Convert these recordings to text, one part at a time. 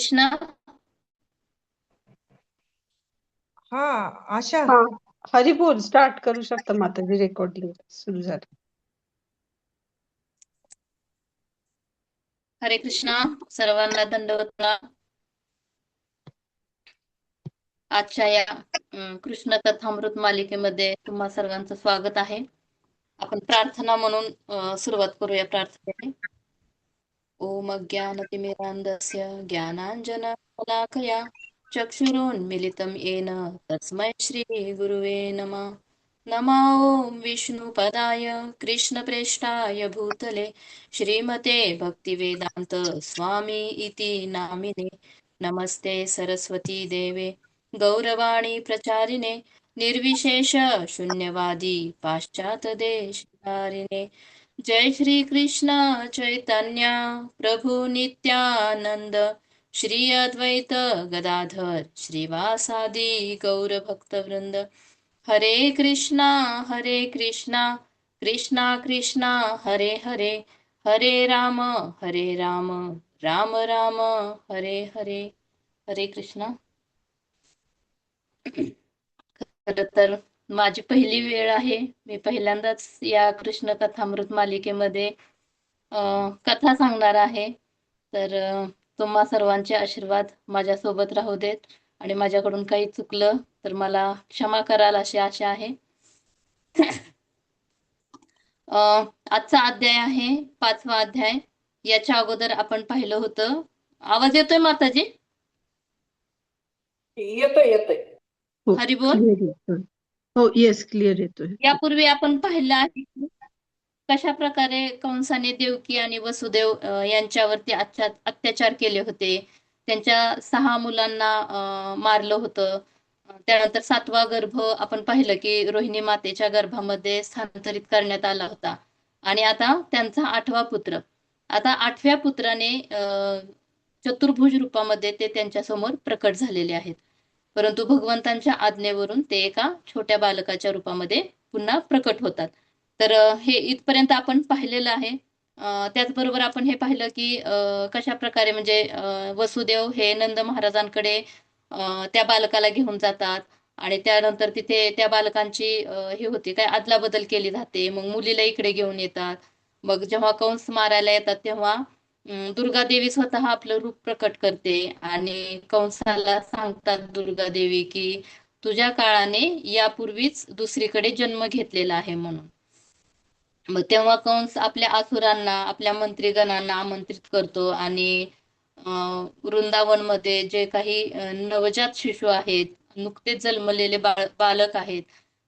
कृष्णा. हा आशा. हा, हरिबोल स्टार्ट करू शकता माताजी. रेकॉर्डिंग सुरू झालं. हरे कृष्णा. सर्वांना दंडवत प्रणाम. आजच्या या कृष्ण कथामृत मालिकेमध्ये तुम्हा सर्वांचं स्वागत आहे. आपण प्रार्थना म्हणून सुरुवात करूया प्रार्थनेने. ओम अज्ञानतिमिरान्धस्य ज्ञानाञ्जनशलाकया चक्षुरुन्मीलितं येन तस्मै श्रीगुरुवे नमः. नमो ॐ विष्णुपदाय कृष्णप्रेष्ठाय भूतले श्रीमते भक्तिवेदान्त स्वामी इति नामिने. नमस्ते सरस्वती देवे गौरवाणी प्रचारिणे निर्विशेष शून्यवादी पाश्चात्य देशधारिणे. जय श्री कृष्ण चैतन्य प्रभु नित्यानंद श्री अद्वैत गदाधर श्रीवासादि गौर भक्तवृंद. हरे कृष्णा कृष्णा कृष्णा हरे हरे, हरे राम राम राम हरे हरे. हरे कृष्णा. खरं तर माझी पहिली वेळ आहे. मी पहिल्यांदाच या कृष्ण कथामृत मालिकेमध्ये कथा सांगणार आहे. तर तुम्हा सर्वांचे आशीर्वाद माझ्या सोबत राहू देत आणि माझ्याकडून काही चुकलं तर मला क्षमा कराल अशी आशा आहे. आजचा अध्याय आहे 5वा अध्याय. याच्या अगोदर आपण पाहिलं होतं. आवाज येतोय माताजी? येतोय येतोय. हो, हरिबोल. क्लिअर येतोय. हो, येस, क्लिअर येतोय. यापूर्वी आपण पाहिलं आहे कशा प्रकारे कंसाने देवकी आणि वसुदेव यांच्यावरती अत्याचार केले होते. त्यांच्या 6 मुलांना मारलं होतं. त्यानंतर 7वा गर्भ आपण पाहिलं की रोहिणी मातेच्या गर्भामध्ये स्थानांतरित करण्यात आला होता. आणि आता त्यांचा 8वा पुत्र. आता 8व्या पुत्राने चतुर्भुज रूपामध्ये ते त्यांच्या समोर प्रकट झालेले आहेत. परंतु भगवंतांच्या आज्ञेवरून ते एका छोट्या बालकाच्या रूपामध्ये पुन्हा प्रकट होतात. तर हे इथपर्यंत आपण पाहिलेलं आहे. त्याचबरोबर आपण हे पाहिलं की कशा प्रकारे म्हणजे वसुदेव हे नंद महाराजांकडे त्या बालकाला घेऊन जातात आणि त्यानंतर तिथे त्या बालकांची हे होती काय अदलाबदल केली जाते. मग मुलीला इकडे घेऊन येतात. मग जेव्हा कंस मारायला येतात तेव्हा दुर्गा देवी स्वतः आपलं रूप प्रकट करते आणि कंसाला सांगतात दुर्गा देवी की तुझ्या काळाने यापूर्वीच दुसरीकडे जन्म घेतलेला आहे म्हणून. मग तेव्हा कंस आपल्या असुरांना आपल्या मंत्रीगणांना आमंत्रित करतो आणि वृंदावनमध्ये जे काही नवजात शिशु आहेत, नुकतेच जन्मलेले बालक आहेत,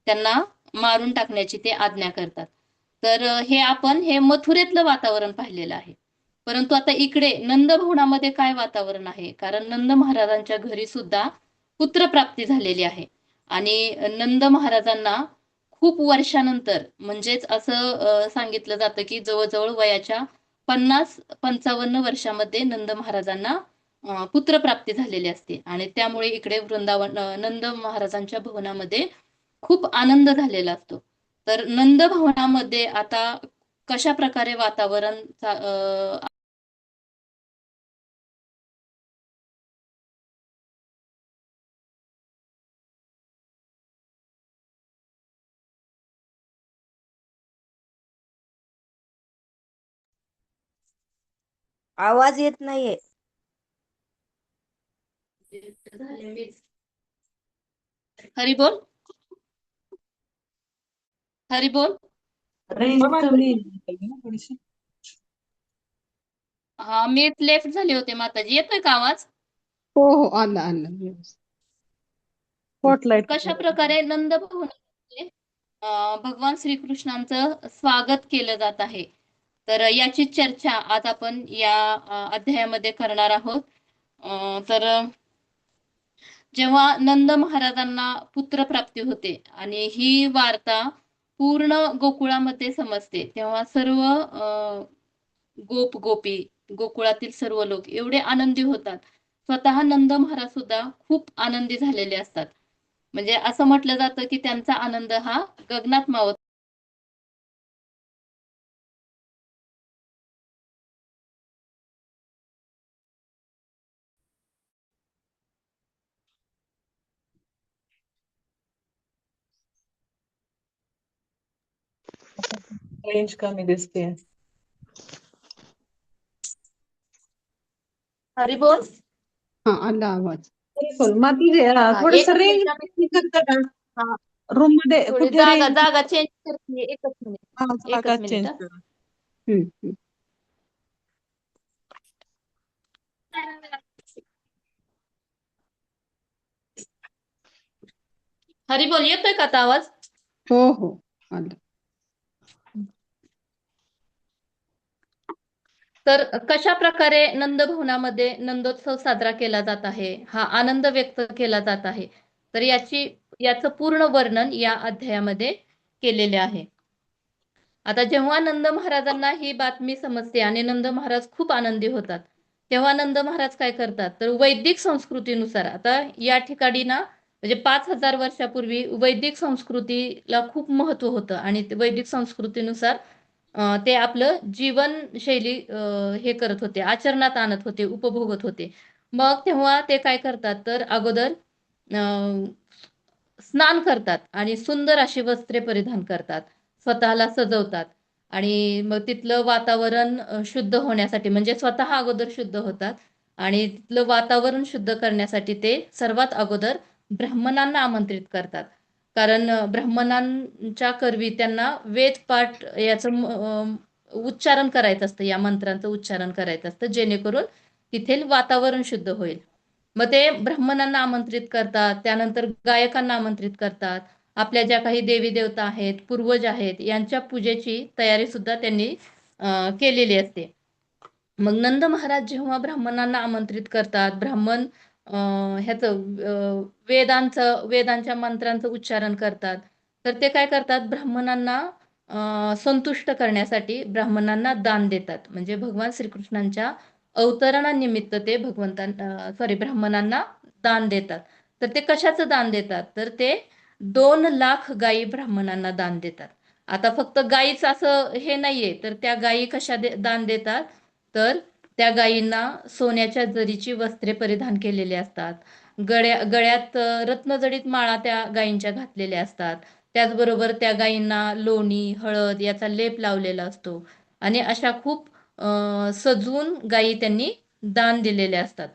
त्यांना मारून टाकण्याची ते आज्ञा करतात. तर हे मथुरेतलं वातावरण पाहिलेलं आहे. परंतु आता इकडे नंदभवनामध्ये काय वातावरण आहे? कारण नंद महाराजांच्या घरी सुद्धा पुत्रप्राप्ती झालेली आहे आणि नंद महाराजांना खूप वर्षानंतर म्हणजेच असं सांगितलं जातं की जवळजवळ वयाच्या 50-55 वर्षामध्ये नंद महाराजांना पुत्रप्राप्ती झालेली असते आणि त्यामुळे इकडे नंद महाराजांच्या भवनामध्ये खूप आनंद झालेला असतो. तर नंद भवनामध्ये आता कशा प्रकारे वातावरण आवाज येत नाहीये. हरी बोल. हरी बोल. रेंज कमी आहे ना थोडीशी. हा, मी लेफ्ट झाले होते माताजी. येतोय का आवाज? हो हो, आलं आलं व्यवस्थित. स्पॉटलाइट. कशा प्रकारे नंद भवनामध्ये भगवान श्रीकृष्णांचं स्वागत केलं जात आहे. तर याची चर्चा आज आपण या अध्यायामध्ये करणार आहोत. तर जेव्हा नंद महाराजांना पुत्रप्राप्ती होते आणि ही वार्ता पूर्ण गोकुळामध्ये समजते तेव्हा सर्व गोपी गोकुळातील सर्व लोक एवढे आनंदी होतात. स्वतः नंद महाराज सुद्धा खूप आनंदी झालेले असतात. म्हणजे असं म्हटलं जातं की त्यांचा आनंद हा गगनात मावत रेंज कमी दिसते. हरी बोल. हा आला आवाज. बोल माती हा थोडस एकच रेंज मिनिट. करता का हा रूम मध्ये थोडी कुठे जागा रेंज जागा चेंज करते. एकच मिनिट. जागा एकच मिनिट चेंज हा. करा. हम्म. हरी बोल, येतोय का आता आवाज? हो हो आलं. तर कशा प्रकारे नंदभवनामध्ये नंदोत्सव साजरा केला जात आहे, हा आनंद व्यक्त केला जात आहे, तर याचं पूर्ण वर्णन या अध्यायामध्ये केलेले आहे. आता जेव्हा नंद महाराजांना ही बातमी समजते आणि नंद महाराज खूप आनंदी होतात, तेव्हा नंद महाराज काय करतात, तर वैदिक संस्कृतीनुसार, आता या ठिकाणी ना म्हणजे 5,000 वर्षापूर्वी वैदिक संस्कृतीला खूप महत्व होतं आणि वैदिक संस्कृतीनुसार ते आपलं जीवनशैली हे करत होते, आचरणात आणत होते, उपभोगत होते. मग तेव्हा ते काय करतात, तर अगोदर स्नान करतात आणि सुंदर अशी वस्त्रे परिधान करतात, स्वतःला सजवतात आणि मग तिथलं वातावरण शुद्ध होण्यासाठी, म्हणजे स्वतः अगोदर शुद्ध होतात आणि तिथलं वातावरण शुद्ध करण्यासाठी ते सर्वात अगोदर ब्राह्मणांना आमंत्रित करतात. कारण ब्राह्मणांच्या करवी त्यांना वेदपाठ याचं उच्चारण करायचं असतं, या मंत्रांचं उच्चारण करायचं असतं, जेणेकरून तिथे वातावरण शुद्ध होईल. मग ते ब्राह्मणांना आमंत्रित करतात, त्यानंतर गायकांना आमंत्रित करतात, आपल्या ज्या काही देवी देवता आहेत, पूर्वज आहेत, यांच्या पूजेची तयारी सुद्धा त्यांनी केलेली असते. मग नंद महाराज जेव्हा ब्राह्मणांना आमंत्रित करतात, ब्राह्मण वेदांच्या मंत्रांचं उच्चारण करतात, तर ते काय करतात, ब्राह्मणांना संतुष्ट करण्यासाठी ब्राह्मणांना दान देतात. म्हणजे भगवान श्रीकृष्णांच्या अवतरणानिमित्त ते ब्राह्मणांना दान देतात. तर ते कशाचं दान देतात, तर ते 2 लाख गायी ब्राह्मणांना दान देतात. आता फक्त गायीच असं हे नाहीये, तर त्या गायी कशा दान देतात, तर त्या गायींना सोन्याच्या जरीची वस्त्रे परिधान केलेली असतात, गळ्यात रत्नजडित माळा त्या गायींच्या घातलेल्या असतात, त्याचबरोबर त्या गायींना लोणी हळद याचा लेप लावलेला असतो आणि अशा खूप सजवून गायी त्यांनी दान दिलेले असतात.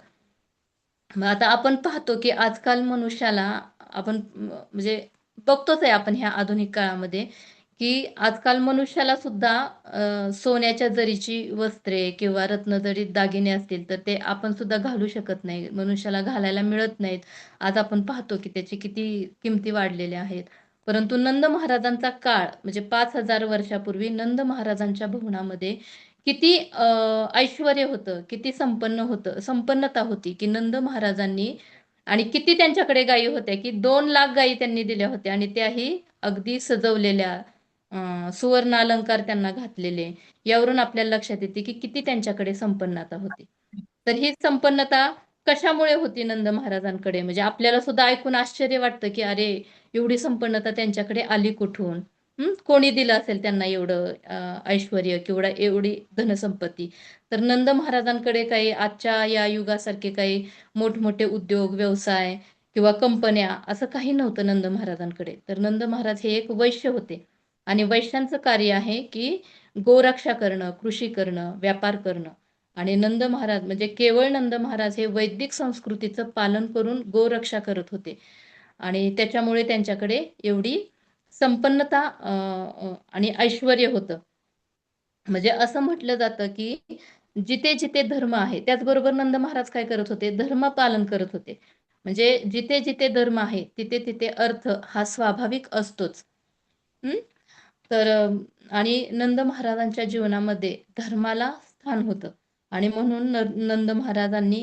मग आता आपण पाहतो की आजकाल मनुष्याला आपण म्हणजे बघतोच आहे आपण ह्या आधुनिक काळामध्ये, की आजकाल मनुष्याला सुद्धा सोन्याच्या जरीची वस्त्रे किंवा रत्नजडित दागिने असतील तर ते आपण सुद्धा घालू शकत नाही, मनुष्याला घालायला मिळत नाहीत. आज आपण पाहतो की त्याची किती किमती वाढलेल्या आहेत. परंतु नंद महाराजांचा काळ म्हणजे 5,000 वर्षापूर्वी नंद महाराजांच्या भुवनामध्ये किती ऐश्वर्य होतं, किती संपन्नता होती, की नंद महाराजांनी आणि किती त्यांच्याकडे गायी होत्या, की 2 लाख गायी त्यांनी दिल्या होत्या आणि त्याही अगदी सजवलेल्या, सुवर्ण अलंकार त्यांना घातलेले. यावरून आपल्याला लक्षात येते की किती त्यांच्याकडे संपन्नता होती. तर ही संपन्नता कशामुळे होती नंद महाराजांकडे, म्हणजे आपल्याला सुद्धा ऐकून आश्चर्य वाटतं की अरे, एवढी संपन्नता त्यांच्याकडे आली कुठून? कोणी दिलं असेल त्यांना एवढं ऐश्वर्य किंवा एवढी धनसंपत्ती? तर नंद महाराजांकडे काही आजच्या या युगासारखे काही मोठमोठे उद्योग व्यवसाय किंवा कंपन्या असं काही नव्हतं नंद महाराजांकडे. तर नंद महाराज हे एक वैश्य होते आणि वैश्यांचं कार्य आहे की गोरक्षा करणं, कृषी करणं, व्यापार करणं. आणि नंद महाराज म्हणजे केवळ नंद महाराज हे वैदिक संस्कृतीचं पालन करून गोरक्षा करत होते आणि त्याच्यामुळे त्यांच्याकडे एवढी संपन्नता आणि ऐश्वर्य होतं. म्हणजे असं म्हटलं जातं की जिथे जिथे धर्म आहे, त्याचबरोबर नंद महाराज काय करत होते, धर्म पालन करत होते. म्हणजे जिथे जिथे धर्म आहे तिथे तिथे अर्थ हा स्वाभाविक असतोच. हम्म तर आणि नंद महाराजांच्या जीवनामध्ये धर्माला स्थान होतं आणि म्हणून नंद महाराजांनी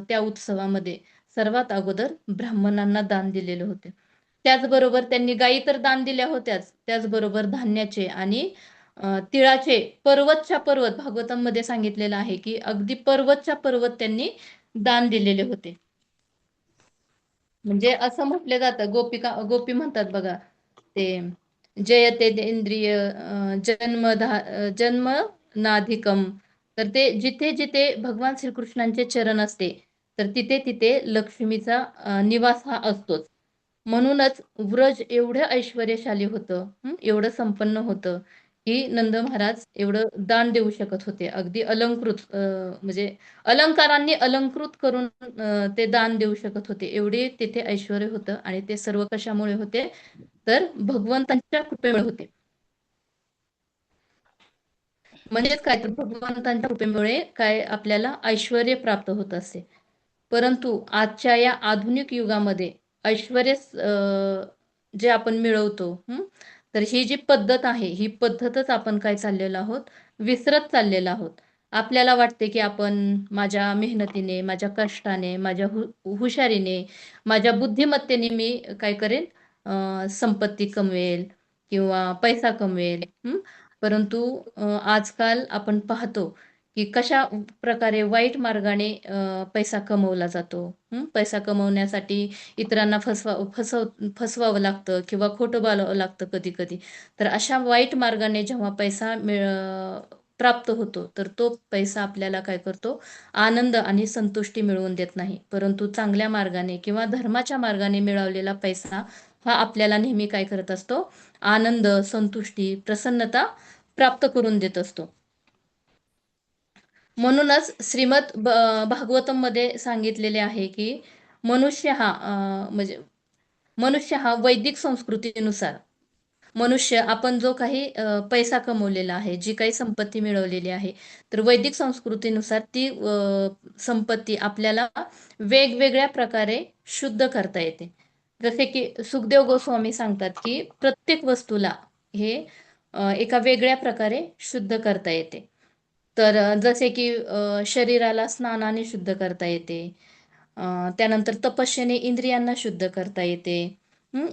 त्या उत्सवामध्ये सर्वात अगोदर ब्राह्मणांना दान दिलेले होते. त्याचबरोबर त्यांनी गायी तर दान दिल्या होत्याच, त्याचबरोबर धान्याचे आणि तिळाचे पर्वतच्या पर्वत, भागवतांमध्ये सांगितलेलं आहे की अगदी पर्वतच्या पर्वत त्यांनी दान दिलेले होते. म्हणजे असं म्हटलं जातं, गोपी म्हणतात बघा ते, जयते इंद्रिय जन्म नाधिकम. तर ते जिथे जिथे भगवान श्रीकृष्णांचे चरण असते तर तिथे तिथे लक्ष्मीचा निवास हा असतोच. म्हणूनच व्रज एवढं ऐश्वर्यशाली होतं, एवढं संपन्न होतं की नंद महाराज एवढं दान देऊ शकत होते. अगदी अलंकृत म्हणजे अलंकारांनी अलंकृत करून ते दान देऊ शकत होते. एवढे तिथे ऐश्वर होतं आणि ते सर्व कशामुळे होते? तर भगवंतांच्या कृपेमुळे होते. म्हणजेच काय तर भगवंतांच्या कृपेमुळे काय आपल्याला ऐश्वर प्राप्त होत असते. परंतु आजच्या या आधुनिक युगामध्ये ऐश्वर्य जे आपण मिळवतो, तर ही जी पद्धत आहे, ही पद्धतच आपण काय चाललेलो आहोत, विसरत चाललेलो आहोत. आपल्याला वाटते की आपण माझ्या मेहनतीने, माझ्या कष्टाने, माझ्या हुशारीने, माझ्या बुद्धिमत्तेने मी काय करेन, संपत्ती कमवेल किंवा पैसा कमवेल. परंतु आजकाल आपण पाहतो की कशा प्रकारे वाईट मार्गाने पैसा कमवला जातो. पैसा कमवण्यासाठी इतरांना फसवावं लागतं किंवा खोटं बोलावं लागतं कधी कधी. तर अशा वाईट मार्गाने जेव्हा पैसा प्राप्त होतो, तर तो पैसा आपल्याला काय करतो, आनंद आणि संतुष्टी मिळवून देत नाही. परंतु चांगल्या मार्गाने किंवा धर्माच्या मार्गाने मिळवलेला पैसा हा आपल्याला नेहमी काय करत असतो, आनंद, संतुष्टी, प्रसन्नता प्राप्त करून देत असतो. म्हणूनच भागवतम मध्ये सांगितलेले आहे की मनुष्य हा म्हणजे मनुष्य हा वैदिक संस्कृतीनुसार, मनुष्य आपण जो काही पैसा कमवलेला आहे, जी काही संपत्ती मिळवलेली आहे, तर वैदिक संस्कृतीनुसार ती संपत्ती आपल्याला वेगवेगळ्या प्रकारे शुद्ध करता येते. जसे की सुखदेव गोस्वामी सांगतात की प्रत्येक वस्तूला हे एका वेगळ्या प्रकारे शुद्ध करता येते. तर जसे की शरीराला स्नानाने शुद्ध करता येते. त्यानंतर तपस्येने इंद्रियांना शुद्ध करता येते.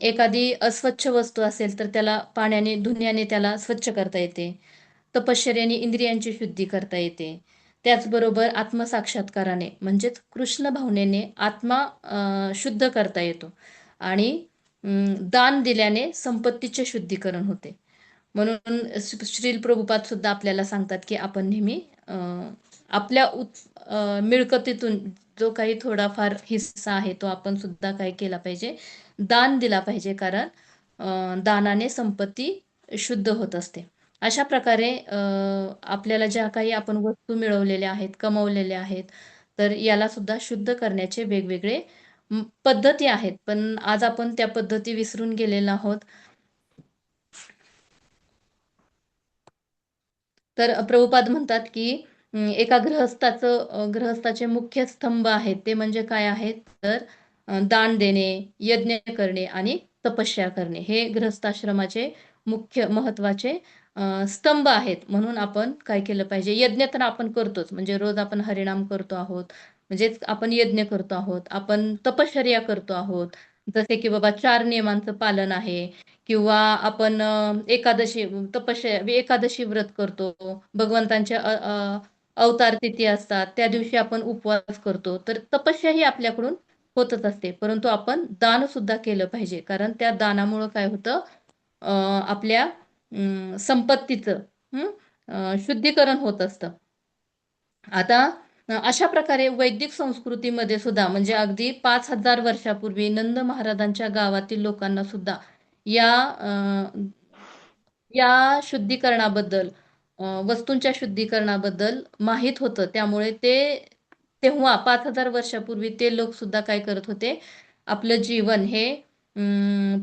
एखादी अस्वच्छ वस्तू असेल तर त्याला पाण्याने, धुण्याने त्याला स्वच्छ करता येते. तपश्चर्याने इंद्रियांची शुद्धी करता येते. त्याचबरोबर आत्मसाक्षात्काराने म्हणजेच कृष्ण भावनेने आत्मा शुद्ध करता येतो. आणि दान दिल्याने संपत्तीचे शुद्धीकरण होते. म्हणून श्रील प्रभुपाद सुद्धा आपल्याला सांगतात की आपण नेहमी आपल्या मिळकतीतून जो काही थोडाफार हिस्सा आहे तो आपण सुद्धा काय केला पाहिजे, दान दिला पाहिजे. कारण दानाने संपत्ती शुद्ध होत असते. अशा प्रकारे आपल्याला ज्या काही आपण वस्तू मिळवलेल्या आहेत, कमवलेल्या आहेत, तर याला सुद्धा शुद्ध करण्याचे वेगवेगळे पद्धती आहेत. पण आज आपण त्या पद्धती विसरून गेलेलो आहोत. तर प्रभुपाद म्हणतात की एका गृहस्थाचे मुख्य स्तंभ आहेत ते म्हणजे काय आहेत, तर दान देणे, यज्ञ करणे आणि तपस्या करणे, हे गृहस्थाश्रमाचे मुख्य महत्वाचे स्तंभ आहेत. म्हणून आपण काय केलं पाहिजे, यज्ञ तर आपण करतोच, म्हणजे रोज आपण हरिनाम करतो आहोत, म्हणजेच आपण यज्ञ करतो आहोत, आपण तपश्चर्या करतो आहोत. जसे की बाबा 4 नियमांचं पालन आहे, किंवा आपण एकादशी व्रत करतो. भगवंतांच्या अवतार तिथी असतात, त्या दिवशी आपण उपवास करतो. तर तपस्या ही आपल्याकडून होतच असते. परंतु आपण दान सुद्धा केलं पाहिजे, कारण त्या दानामुळं काय होतं, आपल्या संपत्तीचं शुद्धीकरण होत असतं. आता अशा प्रकारे वैदिक संस्कृतीमध्ये सुद्धा, म्हणजे अगदी 5,000 वर्षापूर्वी नंद महाराजांच्या गावातील लोकांना सुद्धा या या शुद्धीकरणाबद्दल, वस्तूंच्या शुद्धीकरणाबद्दल माहीत होतं. त्यामुळे ते तेव्हा 5,000 वर्षापूर्वी ते लोक सुद्धा काय करत होते, आपलं जीवन हे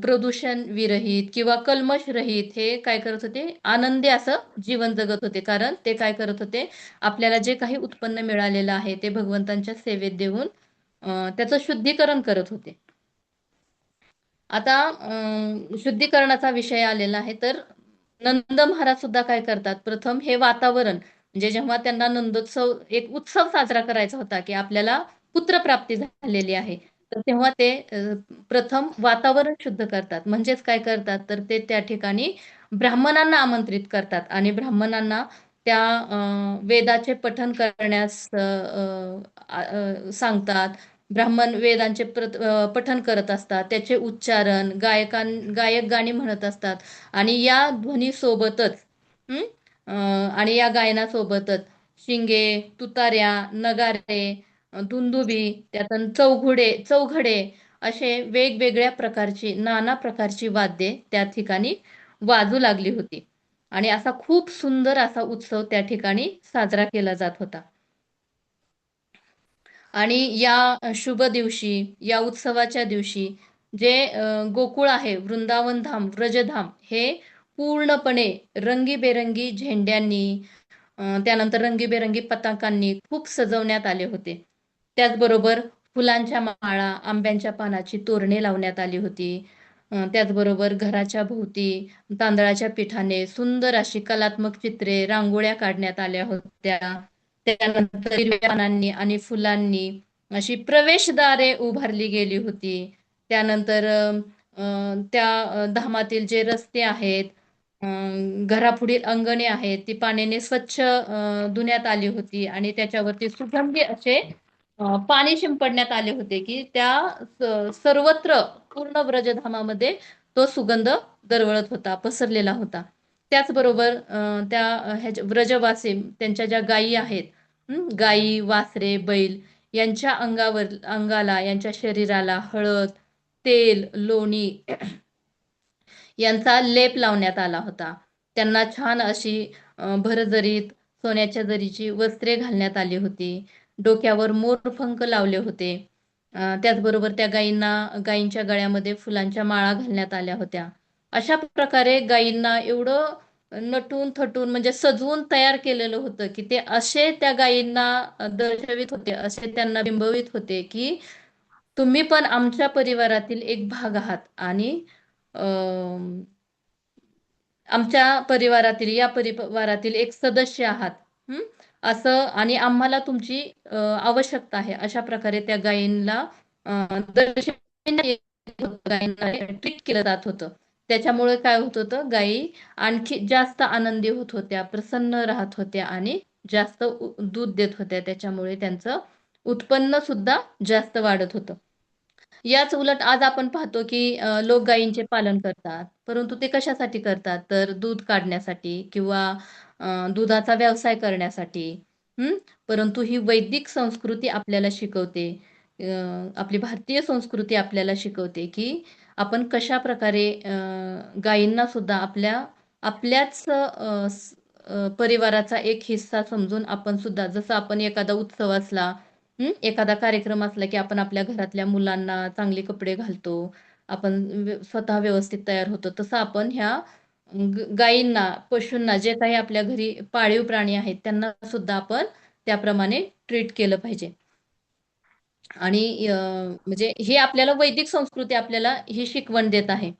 प्रदूषण विरहित किंवा कल्मश रहित हे काय करत होते, आनंदी असं जीवन जगत होते. कारण ते काय करत होते, आपल्याला जे काही उत्पन्न मिळालेलं आहे ते भगवंतांच्या सेवेत देऊन त्याचं शुद्धीकरण करत होते. आता शुद्धीकरणाचा विषय आलेला आहे, तर नंद महाराज सुद्धा काय करतात, प्रथम हे वातावरण, म्हणजे जेव्हा त्यांना नंदोत्सव, एक उत्सव साजरा करायचा होता की आपल्याला पुत्रप्राप्ती झालेली आहे, तर तेव्हा ते प्रथम वातावरण शुद्ध करतात. म्हणजेच काय करतात, तर ते त्या ठिकाणी ब्राह्मणांना आमंत्रित करतात आणि ब्राह्मणांना त्या वेदाचे पठण करण्यास सांगतात. ब्राह्मण वेदांचे पठण करत असतात, त्याचे उच्चारण गायक गाणी म्हणत असतात. आणि या ध्वनीसोबतच आणि या गायनासोबतच शिंगे, तुतार्या, नगारे, दुंदुबी, त्यातून चौघडे असे वेगवेगळ्या प्रकारची, नाना प्रकारची वाद्ये त्या ठिकाणी वाजू लागली होती. आणि असा खूप सुंदर असा उत्सव त्या ठिकाणी साजरा केला जात होता. आणि या शुभ दिवशी, या उत्सवाच्या दिवशी जे गोकुळ आहे, वृंदावन धाम, व्रजधाम, हे पूर्णपणे रंगीबेरंगी झेंड्यांनी, त्यानंतर रंगीबेरंगी पताकांनी खूप सजवण्यात आले होते. त्याचबरोबर फुलांच्या माळा, आंब्यांच्या पानाची तोरणे लावण्यात आली होती. त्याचबरोबर घराच्या भोवती तांदळाच्या पिठाने सुंदर अशी कलात्मक चित्रे, रांगोळ्या काढण्यात आल्या होत्या. त्यानंतर हिरव्या पानांनी आणि फुलांनी अशी प्रवेशद्वारे उभारली गेली होती. त्यानंतर त्या धामातील जे रस्ते आहेत, घरापुढील अंगणे आहेत, ती पाण्याने स्वच्छ धुण्यात आली होती आणि त्याच्यावरती सुगंधी असे पाणी शिंपडण्यात आले होते की त्या सर्वत्र पूर्ण व्रजधामामध्ये तो सुगंध दरवळत होता, पसरलेला होता. त्याचबरोबर व्रजवासी त्यांच्या ज्या गायी आहेत, गायी, वासरे, बैल, यांच्या अंगाला, यांच्या शरीराला हळद, तेल, लोणी यांचा लेप लावण्यात आला होता. त्यांना छान अशी भरजरीत सोन्याच्या जरीची वस्त्रे घालण्यात आली होती. डोक्यावर मोरपंख लावले होते. त्याचबरोबर त्या गायींच्या गळ्यामध्ये फुलांच्या माळा घालण्यात आल्या होत्या. अशा प्रकारे गायींना एवढं नटून थटून म्हणजे सजवून तयार केलेलं होतं की ते असे त्या गायींना दर्शवित होते, असे त्यांना बिंबवित होते की तुम्ही पण आमच्या परिवारातील एक भाग आहात आणि आमच्या परिवारातील, या परिवारातील एक सदस्य आहात. असं, आणि आम्हाला तुमची आवश्यकता आहे, अशा प्रकारे त्या गायींना गायींना ट्रीट केलं जात होतं. त्याच्यामुळे काय होत होतं, गायी आणखी जास्त आनंदी होत होत्या, प्रसन्न राहत होत्या आणि जास्त दूध देत होत्या. त्याच्यामुळे त्यांचं उत्पन्न सुद्धा जास्त वाढत होतं. याच उलट आज आपण पाहतो की लोक गायींचे पालन करतात, परंतु ते कशासाठी करतात, तर दूध काढण्यासाठी किंवा दुधाचा व्यवसाय करण्यासाठी. परंतु ही वैदिक संस्कृती आपल्याला शिकवते, आपली भारतीय संस्कृती आपल्याला शिकवते की आपण कशा प्रकारे गायींना सुद्धा आपल्याच परिवाराचा एक हिस्सा समजून आपण सुद्धा, जसं आपण एखादा उत्सव असला, एखादा कार्यक्रम असला की आपण आपल्या घरातल्या मुलांना चांगले कपडे घालतो, आपण स्वतः व्यवस्थित तयार होतो, तसं आपण ह्या गायींना, पशूंना, जे काही आपल्या घरी पाळीव प्राणी आहेत, त्यांना सुद्धा आपण त्याप्रमाणे ट्रीट केलं पाहिजे. आणि म्हणजे हे आपल्याला वैदिक संस्कृती आपल्याला ही शिकवण देत आहे.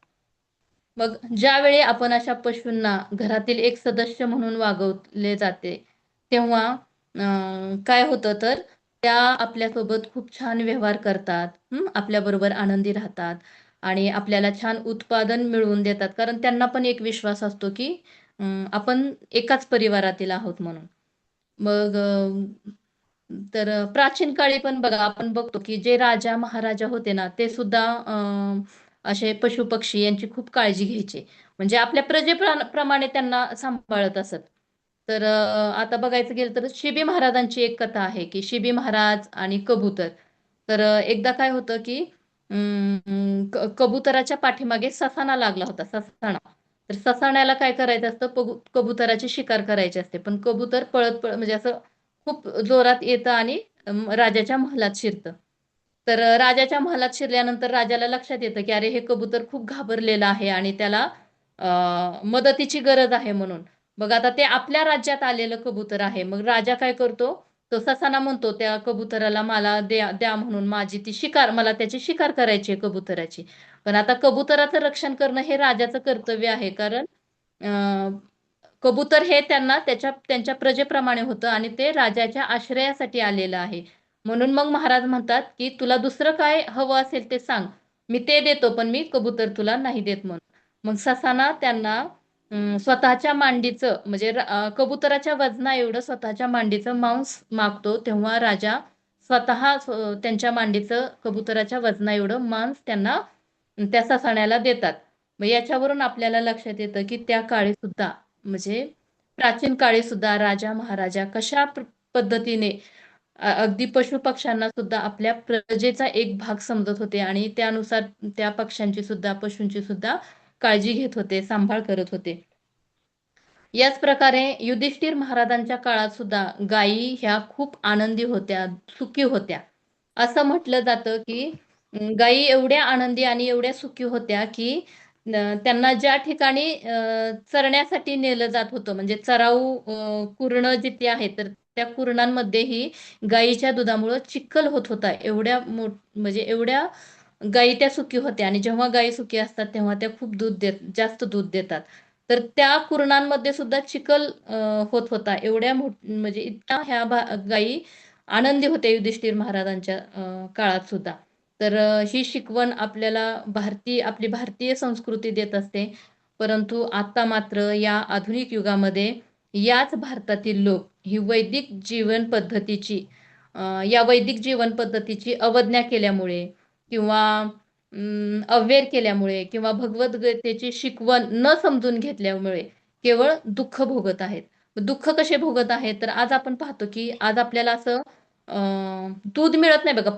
मग ज्यावेळी आपण अशा पशूंना घरातील एक सदस्य म्हणून वागवले जाते, तेव्हा काय होतं, तर त्या आपल्यासोबत खूप छान व्यवहार करतात, आपल्या बरोबर आनंदी राहतात आणि आपल्याला छान उत्पादन मिळवून देतात. कारण त्यांना पण एक विश्वास असतो की आपण एकाच परिवारातील आहोत म्हणून. मग तर प्राचीन काळी पण बघा, आपण बघतो की जे राजा महाराजा होते ना, ते सुद्धा असे पशु पक्षी यांची खूप काळजी घ्यायचे, म्हणजे आपल्या प्रजेप्रमाणे त्यांना सांभाळत असत. तर आता बघायचं गेलं तर शिबी महाराजांची एक कथा आहे की शिबी महाराज आणि कबूतर. तर एकदा काय होतं की कबुतराच्या पाठीमागे ससाणा लागला होता, ससाणा. तर ससाण्याला काय करायचं असतं, कबुतराची शिकार करायची असते, पण कबूतर पळत पळत म्हणजे असं खूप जोरात येतं आणि राजाच्या महालात शिरतं. तर राजाच्या महालात शिरल्यानंतर राजाला लक्षात येतं की अरे, हे कबूतर खूप घाबरलेलं आहे आणि त्याला मदतीची गरज आहे म्हणून. मग आता ते आपल्या राज्यात आलेलं कबूतर आहे, मग राजा काय करतो, तो ससाना म्हणतो त्या कबुतराला, मला द्या द्या म्हणून, माझी ती शिकार, मला त्याची शिकार करायची आहे कबुतराची. पण आता कबुतराचं रक्षण करणं हे राजाचं कर्तव्य आहे, कारण कबूतर हे त्यांच्या प्रजेप्रमाणे होतं आणि ते राजाच्या आश्रयासाठी आलेलं आहे. म्हणून मग महाराज म्हणतात की तुला दुसरं काय हवं असेल ते सांग, मी ते देतो, पण मी कबूतर तुला नाही देत म्हणून. मग ससाना त्यांना स्वतःच्या मांडीचं म्हणजे कबुतराच्या वजना एवढं स्वतःच्या मांडीचं मांस मागतो, तेव्हा राजा स्वतः त्यांच्या मांडीचं कबुतराच्या वजना एवढं मांस त्यांना, त्या ससाण्याला देतात. मग याच्यावरून आपल्याला लक्षात येतं की त्या काळी सुद्धा, म्हणजे प्राचीन काळी सुद्धा राजा महाराजा कशा पद्धतीने अगदी पशु पक्ष्यांना सुद्धा आपल्या प्रजेचा एक भाग समजत होते आणि त्यानुसार त्या पक्ष्यांची सुद्धा, पशूंची सुद्धा काळजी घेत होते, सांभाळ करत होते. याच प्रकारे युधिष्ठिर महाराजांच्या काळात सुद्धा गायी ह्या खूप आनंदी होत्या, सुखी होत्या. असं म्हटलं जातं की गायी एवढ्या आनंदी आणि एवढ्या सुखी होत्या की त्यांना ज्या ठिकाणी चरण्यासाठी नेलं जात होतं, म्हणजे चराऊ कुरणं जिथे आहेत, तर त्या कुरणांमध्येही गायीच्या दुधामुळं चिखल होत होता. म्हणजे एवढ्या गायी त्या सुखी होत्या. आणि जेव्हा गायी सुखी असतात तेव्हा त्या खूप जास्त दूध देतात. तर त्या कुरणांमध्ये सुद्धा चिखल होत होता. म्हणजे इतक्या ह्या गायी आनंदी होत्या युधिष्ठिर महाराजांच्या काळात सुद्धा. तर ही शिकवण आपल्याला आपली भारतीय संस्कृती देत असते. परंतु आता मात्र या आधुनिक युगामध्ये याच भारतातील लोक ही वैदिक जीवन पद्धतीची अवज्ञा केल्यामुळे किंवा अवेअर केल्यामुळे किंवा भगवद्गीतेची शिकवण न समजून घेतल्यामुळे केवळ दुःख भोगत आहेत. दुःख कसे भोगत आहेत, तर आज आपण पाहतो की आज आपल्याला असं दूध मिळत नाही बघा,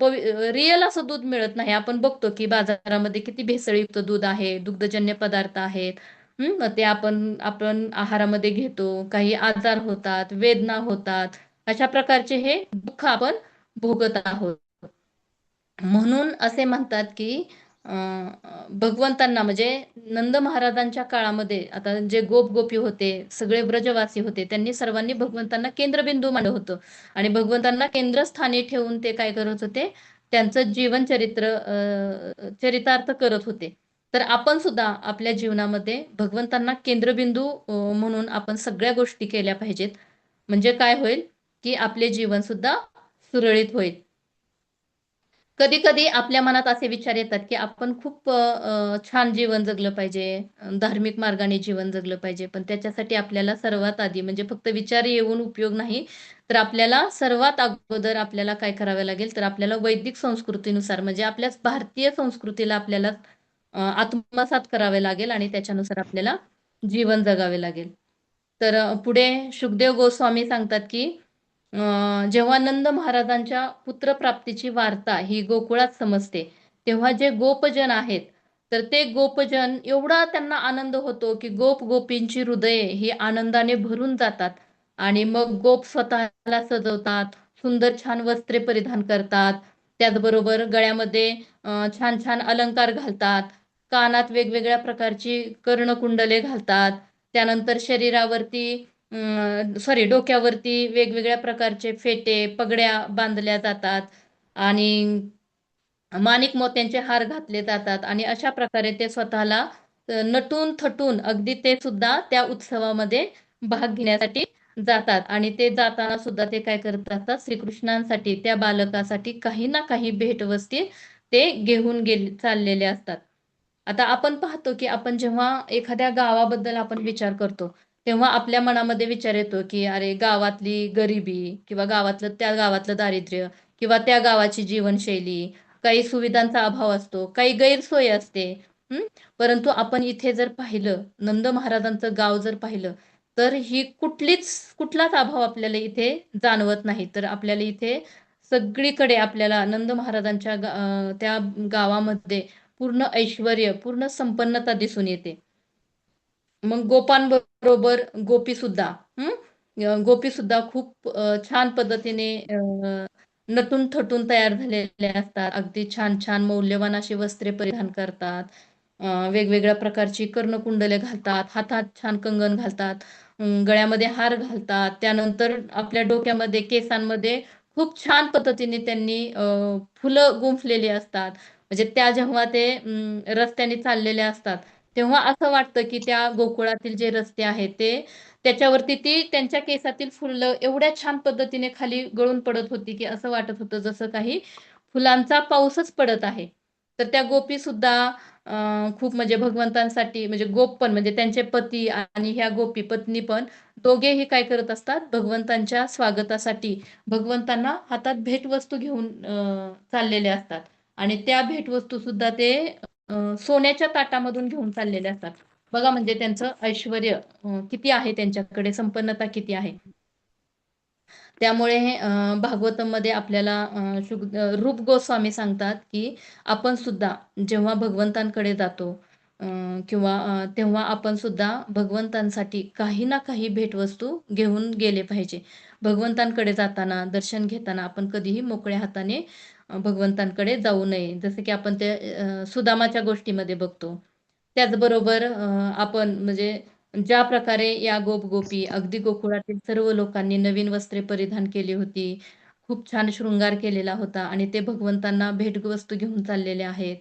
रिअल असं दूध मिळत नाही. आपण बघतो की बाजारामध्ये किती भेसळयुक्त दूध आहे, दुग्धजन्य पदार्थ आहेत. मग ते आपण आपण आहारामध्ये घेतो, काही आजार होतात, वेदना होतात. अशा प्रकारचे हे दुःख आपण भोगत आहोत. म्हणून असे म्हणतात की भगवंतांना म्हणजे नंद महाराजांच्या काळामध्ये आता जे गोप गोपी होते, सगळे ब्रजवासी होते, त्यांनी सर्वांनी भगवंतांना केंद्रबिंदू मांडलं होतं. आणि भगवंतांना केंद्रस्थानी ठेवून ते काय करत होते, त्यांचं चरितार्थ करत होते. तर आपण सुद्धा आपल्या जीवनामध्ये भगवंतांना केंद्रबिंदू म्हणून आपण सगळ्या गोष्टी केल्या पाहिजेत. म्हणजे काय होईल की आपले जीवन सुद्धा सुरळीत होईल. कधी कधी आपल्या मनात असे विचार येतात की आपण खूप छान जीवन जगलं पाहिजे, धार्मिक मार्गाने जीवन जगलं पाहिजे. पण त्याच्यासाठी आपल्याला सर्वात आधी म्हणजे फक्त विचार येऊन उपयोग नाही, तर आपल्याला सर्वात अगोदर आपल्याला काय करावं लागेल, तर आपल्याला वैदिक संस्कृतीनुसार म्हणजे आपल्याच भारतीय संस्कृतीला आपल्याला आत्मसात करावे लागेल आणि त्याच्यानुसार आपल्याला जीवन जगावे लागेल. तर पुढे शुकदेव गोस्वामी सांगतात की जेव्हा नंद महाराजांच्या पुत्रप्राप्तीची वार्ता ही गोकुळात समजते, तेव्हा जे गोपजन आहेत, तर ते गोपजन एवढा त्यांना आनंद होतो की गोप गोपींची हृदये ही आनंदाने भरून जातात. आणि मग गोप स्वतःला सजवतात, सुंदर छान वस्त्रे परिधान करतात, त्याचबरोबर गळ्यामध्ये छान छान अलंकार घालतात, कानात वेगवेगळ्या प्रकारची कर्णकुंडले घालतात, त्यानंतर शरीरावरती डोक्यावरती वेगवेगळ्या प्रकारचे फेटे, पगड्या बांधल्या जातात आणि माणिक मोत्यांचे हार घातले जातात. आणि अशा प्रकारे ते स्वतःला नटून थटून अगदी ते सुद्धा त्या उत्सवामध्ये भाग घेण्यासाठी जातात. आणि ते जाताना सुद्धा ते काय करत असतात, श्रीकृष्णांसाठी, त्या बालकासाठी काही ना काही भेटवस्ती ते घेऊन चाललेले असतात. आता आपण पाहतो की आपण जेव्हा एखाद्या गावाबद्दल आपण विचार करतो, तेव्हा आपल्या मनामध्ये विचार येतो की अरे गावातली गरिबी किंवा त्या गावातलं दारिद्र्य किंवा त्या गावाची जीवनशैली, काही सुविधांचा अभाव असतो, काही गैरसोय असते. हं? परंतु आपण इथे जर पाहिलं, नंद महाराजांचं गाव जर पाहिलं, तर कुठलाच अभाव आपल्याला इथे जाणवत नाही. तर आपल्याला इथे सगळीकडे आपल्याला नंद महाराजांच्या त्या गावामध्ये पूर्ण ऐश्वर्य, पूर्ण संपन्नता दिसून येते. मग गोपांबरोबर गोपी सुद्धा खूप छान पद्धतीने नटून थटून तयार झालेले असतात. अगदी छान छान मौल्यवान अशी वस्त्रे परिधान करतात, वेगवेगळ्या प्रकारची कर्णकुंडले घालतात, हातात छान कंगन घालतात, गळ्यामध्ये हार घालतात, त्यानंतर आपल्या डोक्यामध्ये, केसांमध्ये खूप छान पद्धतीने त्यांनी फुलं गुंफलेली असतात. म्हणजे त्या जेव्हा ते रस्त्याने चाललेले असतात, तेव्हा असं वाटतं की त्या गोकुळातील जे रस्ते आहेत त्याच्यावरती ती त्यांच्या केसातील फुलं एवढ्या छान पद्धतीने खाली गळून पडत होती की असं वाटत होतं जसं काही फुलांचा पाऊसच पडत आहे. तर त्या गोपी सुद्धा खूप म्हणजे भगवंतांसाठी, म्हणजे गोप पण म्हणजे त्यांचे पती आणि ह्या गोपी पत्नी पण दोघेही काय करत असतात, भगवंतांच्या स्वागतासाठी भगवंतांना हातात भेटवस्तू घेऊन चाललेले असतात. आणि त्या भेटवस्तू सुद्धा ते सोन्याच्या ताटामधून घेऊन चाललेले असतात. बघा म्हणजे त्यांचं ऐश्वर्य किती आहे, त्यांच्याकडे संपन्नता किती आहे. त्यामुळे भागवतम मध्ये आपल्याला रूप गोस्वामी सांगतात की आपण सुद्धा जेव्हा भगवंतांकडे जातो, किंवा तेव्हा आपण सुद्धा भगवंतांसाठी काही ना काही भेटवस्तू घेऊन गेले पाहिजे. भगवंतांकडे जाताना, दर्शन घेताना आपण कधीही मोकळ्या हाताने भगवंतांकडे जाऊ नये. जसं की आपण ते सुदामाच्या गोष्टीमध्ये बघतो. त्याचबरोबर आपण म्हणजे ज्या प्रकारे या गोप-गोपी अगदी गोकुळातील सर्व लोकांनी नवीन वस्त्रे परिधान केली होती. खूप छान शृंगार केलेला होता आणि ते भगवंतांना भेटवस्तू घेऊन चाललेले आहेत.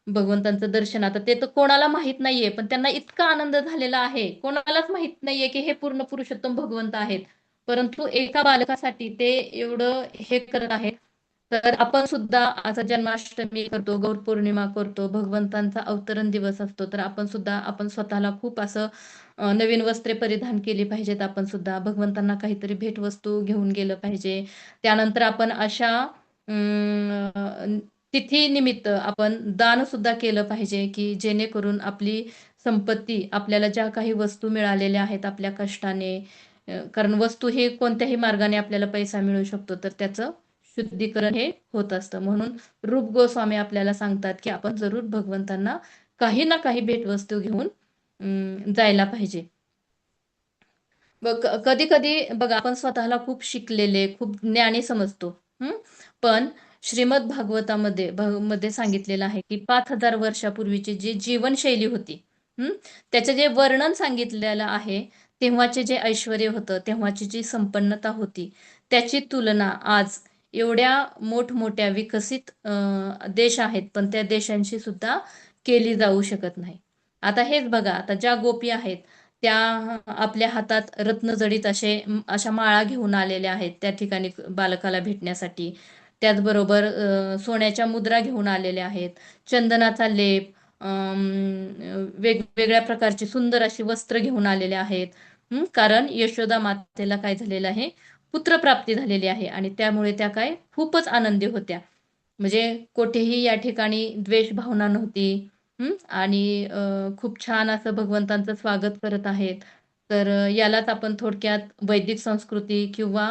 भगवंतांचं दर्शन आता ते तर कोणाला माहित नाहीये, पण त्यांना इतका आनंद झालेला आहे. कोणालाच माहित नाहीये, की हे पूर्ण पुरुषोत्तम भगवंत आहेत. परंतु एका बालकासाठी ते एवढं हे करत आहेत. तर आपण सुद्धा आता जन्माष्टमी करतो, गौरपौर्णिमा करतो, भगवंतांचा अवतरण दिवस असतो. तर आपण सुद्धा आपण स्वतःला खूप असं नवीन वस्त्रे परिधान केली पाहिजेत. आपण सुद्धा भगवंतांना काहीतरी भेटवस्तू घेऊन गेलं पाहिजे. त्यानंतर आपण अशा तिथीनिमित्त आपण दान सुद्धा केलं पाहिजे, की जेणेकरून आपली संपत्ती आपल्याला ज्या काही वस्तू मिळालेल्या आहेत आपल्या कष्टाने, कारण वस्तू हे कोणत्याही मार्गाने आपल्याला पैसा मिळू शकतो, तर त्याचं शुद्धीकरण हे होत असतं. म्हणून रूप गोस्वामी आपल्याला सांगतात, की आपण जरूर भगवंतांना काही ना काही भेटवस्तू घेऊन जायला पाहिजे. कधी-कधी बघा आपण स्वतःला खूप शिकलेले, खूप ज्ञानी समजतो. हं? पण श्रीमद भागवतामध्ये मध्ये सांगितलेलं आहे, की 5,000 वर्षापूर्वीची जी जीवनशैली होती, हं? त्याचं जे वर्णन सांगितलेलं आहे, तेव्हाचे जे ऐश्वर्य होतं, तेव्हाची जी संपन्नता होती, त्याची तुलना आज एवढ्या मोठमोठ्या विकसित देश आहेत, पण त्या देशांशी सुद्धा केली जाऊ शकत नाही. आता हेच बघा, आता ज्या गोपी आहेत, त्या आपल्या हातात रत्नजडित अशा माळा घेऊन आलेल्या आहेत त्या ठिकाणी बालकाला भेटण्यासाठी. त्याचबरोबर सोन्याच्या मुद्रा घेऊन आलेल्या आहेत. चंदनाचा लेप, वेगवेगळ्या प्रकारची सुंदर अशी वस्त्र घेऊन आलेले आहेत. कारण यशोदा मातेला काय झालेलं आहे, पुत्रप्राप्ती झालेली आहे आणि त्यामुळे त्या काय खूपच आनंदी होत्या. म्हणजे कुठेही या ठिकाणी द्वेष भावना नव्हती. आणि खूप छान असं भगवंतांचं स्वागत करत आहेत. तर यालाच आपण थोडक्यात वैदिक संस्कृती किंवा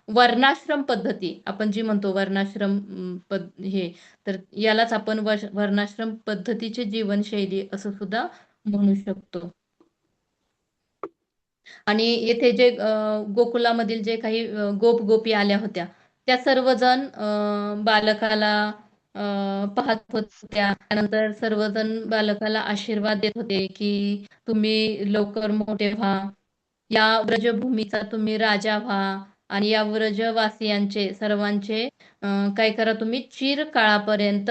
वर्णाश्रम पद्धती आपण जी म्हणतो वर्णाश्रम हे तर यालाच आपण वर्णाश्रम पद्धतीची जीवनशैली असं सुद्धा म्हणू शकतो. आणि येथे जे गोकुलामधील जे काही गोप-गोपी आल्या होत्या, त्या सर्वजण बालकाला पाहत होत्या. त्यानंतर सर्वजण बालकाला आशीर्वाद देत होते, की तुम्ही लवकर मोठे व्हा. या व्रजभूमीचा तुम्ही राजा व्हा आणि या व्रजवासियांचे सर्वांचे काय करा तुम्ही चिरकाळापर्यंत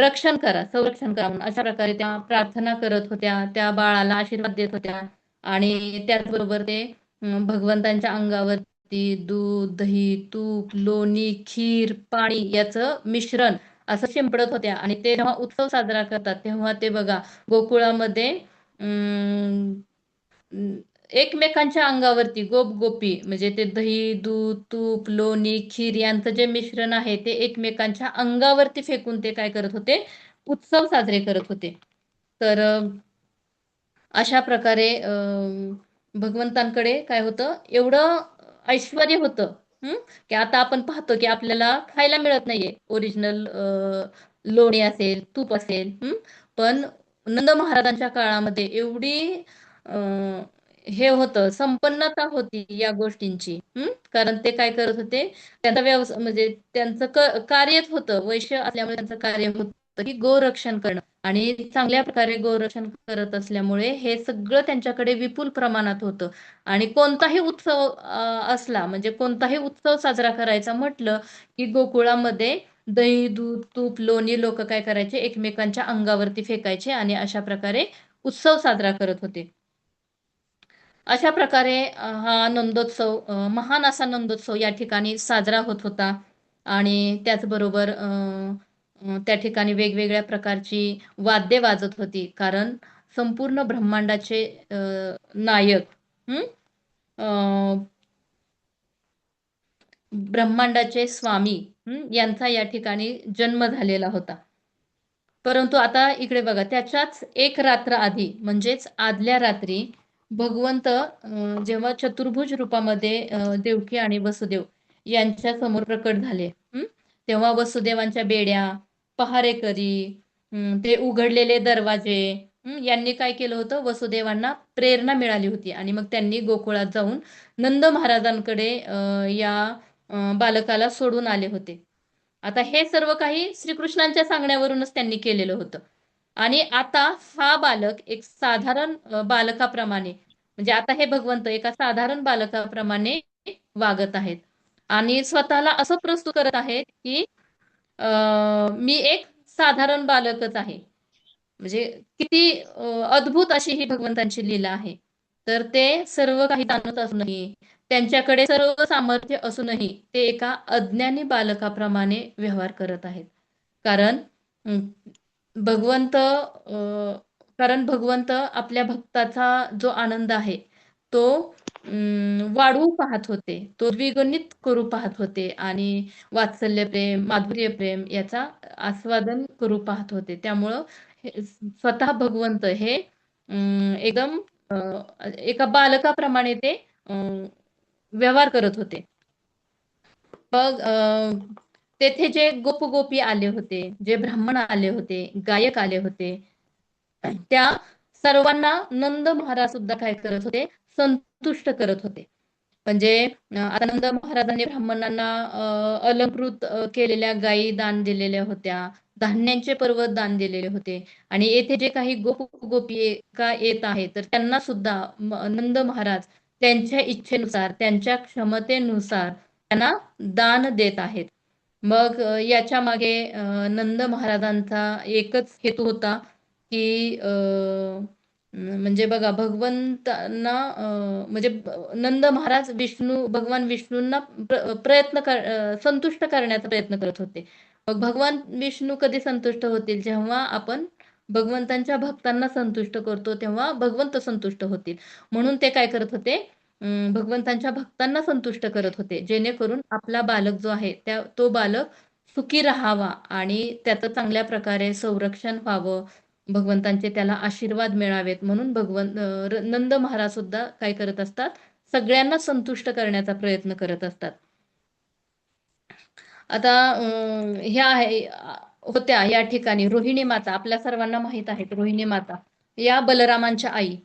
रक्षण करा, संरक्षण करा म्हणून अशा प्रकारे त्या प्रार्थना करत होत्या. त्या बाळाला आशीर्वाद देत होत्या आणि त्याचबरोबर ते भगवंतांच्या अंगावरती दूध, दही, तूप, लोणी, खीर, पाणी याचं मिश्रण असं शिंपडत होत्या आणि ते जेव्हा उत्सव साजरा करतात तेव्हा ते बघा गोकुळामध्ये अं, अं, एकमेकांच्या अंगावरती गोप-गोपी म्हणजे ते दही, दूध, तूप, लोणी, खीर यांचं जे मिश्रण आहे ते एकमेकांच्या अंगावरती फेकून ते काय करत होते, उत्सव साजरे करत होते. तर अशा प्रकारे भगवंतांकडे काय होतं, एवढं ऐश्वर्य होतं, की आता आपण पाहतो की आपल्याला खायला मिळत नाहीये ओरिजिनल लोणी असेल, तूप असेल, पण नंद महाराजांच्या काळामध्ये एवढी अं, हे होतं, संपन्नता होती या गोष्टींची. कारण ते काय करत होते, त्यांचा व्यवसाय म्हणजे त्यांचं कार्यच होतं, वैश्य असल्यामुळे त्यांचं कार्य होतं की गोरक्षण करणं आणि चांगल्या प्रकारे गोरक्षण करत असल्यामुळे हे सगळं त्यांच्याकडे विपुल प्रमाणात होतं. आणि कोणताही उत्सव असला म्हणजे कोणताही उत्सव साजरा करायचा म्हटलं, की गोकुळामध्ये दही, दूध, तूप, लोणी लोक काय करायचे एकमेकांच्या अंगावरती फेकायचे आणि अशा प्रकारे उत्सव साजरा करत होते. अशा प्रकारे हा नंदोत्सव महान असा नंदोत्सव या ठिकाणी साजरा होत होता आणि त्याचबरोबर त्या ठिकाणी वेगवेगळ्या प्रकारची वाद्ये वाजत होती कारण संपूर्ण ब्रह्मांडाचे नायक हं? ब्रह्मांडाचे स्वामी यांचा या ठिकाणी जन्म झालेला होता. परंतु आता इकडे बघा त्याच्याच एक रात्र आधी म्हणजेच आदल्या रात्री भगवंत जेव्हा चतुर्भुज रूपामध्ये देवकी आणि वसुदेव यांच्या समोर प्रकट झाले. तेव्हा वसुदेवांच्या बेड्या, पहारेकरी, ते उघडलेले दरवाजे, यांनी काय केलं होतं, वसुदेवांना प्रेरणा मिळाली होती आणि मग त्यांनी गोकुळात जाऊन नंद महाराजांकडे या बालकाला सोडून आले होते. आता हे सर्व काही श्रीकृष्णांच्या सांगण्यावरूनच त्यांनी केलेलं होतं. आणि आता हा बालक एक साधारण बालकाप्रमाणे, म्हणजे आता हे भगवंत एका साधारण बालकाप्रमाणे वागत आहेत आणि स्वतःला असं प्रस्तुत करत आहेत की मी एक साधारण बालकच आहे. म्हणजे किती अद्भुत अशी ही भगवंतांची लीला आहे. तर ते सर्व काही जाणत असूनही, त्यांच्याकडे सर्व सामर्थ्य असूनही ते एका अज्ञानी बालकाप्रमाणे व्यवहार करत आहेत. कारण अं, भगवंत कारण भगवंत आपल्या भक्ताचा जो आनंद आहे तो वाढवू पाहत होते, तो द्विगुणित करू पाहत होते आणि वात्सल्य प्रेम, माधुर्य प्रेम याचा आस्वादन करू पाहत होते. त्यामुळं स्वतः भगवंत हे एकदम एका बालकाप्रमाणे ते व्यवहार करत होते. मग तेथे जे गोपगोपी आले होते, जे ब्राह्मण आले होते, गायक आले होते, त्या सर्वांना नंद महाराज सुद्धा काय करत होते, संतुष्ट करत होते. म्हणजे आता नंद महाराजांनी ब्राह्मणांना अलंकृत केलेल्या गायी दान दिलेल्या होत्या, धान्यांचे पर्वत दान दिलेले होते आणि येथे जे काही गोपी का येत आहेत तर त्यांना सुद्धा नंद महाराज त्यांच्या इच्छेनुसार, त्यांच्या क्षमतेनुसार त्यांना दान देत आहेत. मग याच्या मागे नंद महाराजांचा एकच हेतू होता की म्हणजे बघा भगवंतांना म्हणजे नंद महाराज भगवान विष्णूंना संतुष्ट करण्याचा प्रयत्न करत होते. मग भगवान विष्णू कधी संतुष्ट होतील, जेव्हा आपण भगवंतांच्या भक्तांना संतुष्ट करतो तेव्हा भगवंत संतुष्ट होतील. म्हणून ते काय करत होते, भगवंतांच्या भक्तांना संतुष्ट करत होते, जेणेकरून आपला बालक जो आहे तो बालक सुखी राहावा आणि त्याचं चांगल्या प्रकारे संरक्षण व्हावं, भगवंतांचे त्याला आशीर्वाद मिळावेत. म्हणून नंद महाराज सुद्धा काय करत असतात, सगळ्यांना संतुष्ट करण्याचा प्रयत्न करत असतात. आता होत्या या ठिकाणी रोहिणी माता, आपल्या सर्वांना माहित आहेत रोहिणी माता या बलरामांच्या आई.